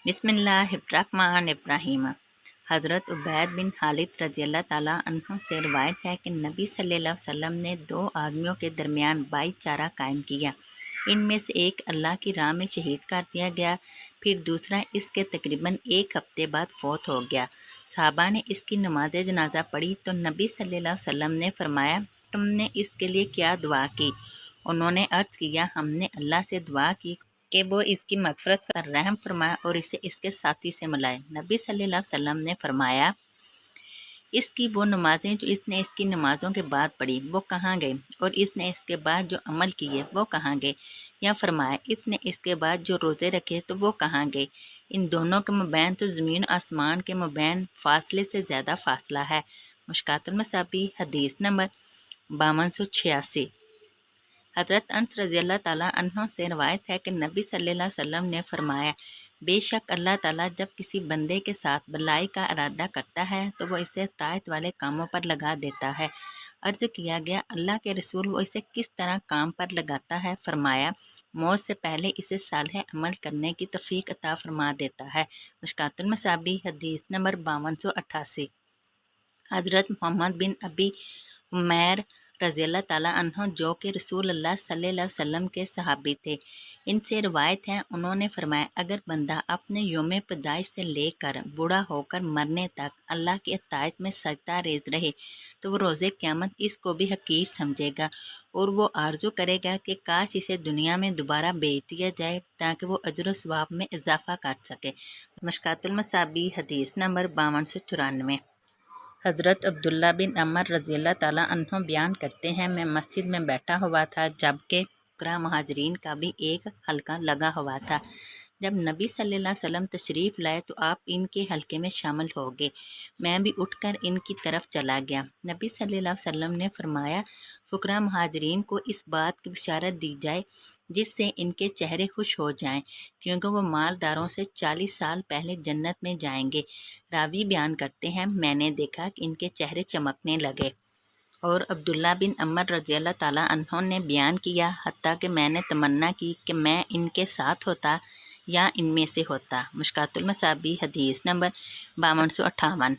बिस्मिल्लाहिर्रहमानिर्रहीम। हज़रत उबैद बिन खालिद रज़ी अल्लाह ताला अन्हु से रिवायत है कि नबी सल्लल्लाहु अलैहि वसल्लम ने दो आदमियों के दरमियान भाईचारा कायम किया। इनमें से एक अल्लाह की राह में शहीद कर दिया गया, फिर दूसरा इसके तकरीबन एक हफ्ते बाद फौत हो गया। सहाबा ने इसकी नमाज जनाजा पढ़ी तो नबी सल्लल्लाहु अलैहि वसल्लम ने फरमाया, तुमने इसके लिए क्या दुआ की? उन्होंने अर्ज़ किया, हमने अल्लाह से दुआ की कि वो इसकी मग़फ़िरत पर रहम फरमाए और इसे इसके साथी से मिलाए। नबी सल्लल्लाहु अलैहि वसल्लम ने फरमाया, इसकी वो नमाजें जो इसने इसकी नमाज़ों के बाद पढ़ी वो कहाँ गए, और इसने इसके बाद जो अमल किए वो कहाँ गए? या फरमाया, इसने इसके बाद जो रोज़े रखे तो वो कहाँ गए? इन दोनों के मबैन तो ज़मीन आसमान के मबैन फासले से ज़्यादा फासला है। मुश्कातुल मसाबी हदीस नंबर 5286। हज़रत अनस रज़ियल्लाहु ताला अन्हु से रवायत है कि नबी सल्लल्लाहु अलैहि वसल्लम ने फरमाया, बेशक अल्लाह ताला जब किसी बंदे के साथ भलाई का इरादा करता है तो वो इसे तायत वाले कामों पर लगा देता है। अर्ज़ किया गया, अल्लाह के रसूल वो इसे किस तरह काम पर लगाता है? फरमाया, मौत से पहले इसे सालेह अमल करने की तौफीक अता फरमा देता है। मुश्कातुल मसाबी हदीस नंबर 5288। हज़रत मोहम्मद बिन अबी उमैर रज़ियल्लाहु ताला अन्हु जो कि रसूल अल्लाह सल्लल्लाहु अलैहि वसल्लम के सहाबी थे, इनसे रिवायत है, उन्होंने फरमाया, अगर बंदा अपने यौम पैदाइश से लेकर बूढ़ा होकर मरने तक अल्लाह की अतायत में सजदा रेज़ रहे तो वो रोज़े क़यामत इसको भी हकीर समझेगा और वो आरज़ू करेगा कि काश इसे दुनिया में दोबारा भेज दिया जाए ताकि वो अजर सवाब में इजाफ़ा कर सके। मुश्कातुल मसाबी हदीस नंबर 5294। हज़रत अब्दुल्ला बिन अमर रज़ियल्लाहु ताला अन्हु बयान करते हैं, मैं मस्जिद में बैठा हुआ था जबकि फुक़रा मुहाजिरीन का भी एक हल्का लगा हुआ था। जब नबी सल्लल्लाहु अलैहि वसल्लम तशरीफ़ लाए तो आप इनके हल्के में शामिल हो गए। मैं भी उठकर इनकी तरफ चला गया। नबी सल्लल्लाहु अलैहि वसल्लम ने फरमाया, फुक़रा मुहाजिरीन को इस बात की बशारत दी जाए जिससे इनके चेहरे खुश हो जाएं, क्योंकि वो मालदारों से 40 साल पहले जन्नत में जाएंगे। रावी बयान करते हैं, मैंने देखा कि इनके चेहरे चमकने लगे। और अब्दुल्ला बिन अमर रज़ियल्लाहु ताला अन्हु ने बयान किया, हत्ता कि मैंने तमन्ना की कि मैं इनके साथ होता या इनमें से होता। मुश्कातुल मसाबी हदीस नंबर 5258।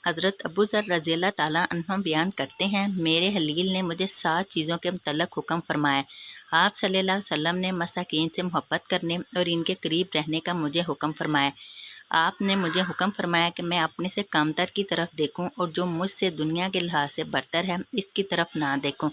हज़रत अबू ज़र रज़ियल्लाहु ताला अन्हु बयान करते हैं, मेरे हलील ने मुझे 7 चीज़ों के मुतल्लिक़ हुक्म फरमाया। आप सल्लल्लाहु अलैहि वसल्लम ने मसाकीन से मोहब्बत करने और इनके करीब रहने का मुझे हुक्म फरमाया। आपने मुझे हुक्म फरमाया कि मैं अपने से कमतर की तरफ देखूं और जो मुझसे दुनिया के लिहाज से बरतर है इसकी तरफ ना देखूं।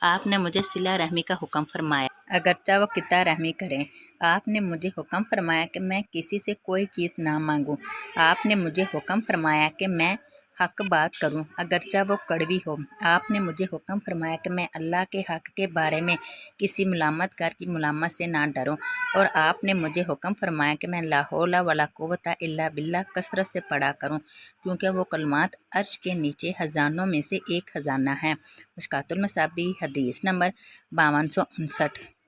आपने मुझे सिला रहमी का हुक्म फरमाया, अगरचा वो किता रहमी करें। आपने मुझे हुक्म फरमाया कि मैं किसी से कोई चीज़ ना मांगूं। आपने मुझे हुक्म फरमाया कि मैं हक बात करूं, अगरचा वो कड़वी हो। आपने मुझे हुक्म फरमाया कि मैं अल्लाह के हक के बारे में किसी मुलामत कार की मुलामत से ना डरूं, और आपने मुझे हुक्म फरमाया कि मैं ला हौला वला कुव्वता इल्ला बिल्लाह कसरत से पढ़ा करूं, क्योंकि वो कलमात अर्श के नीचे खजानों में से एक खजाना है। मुश्कातुल मसाबी हदीस नंबर 5259।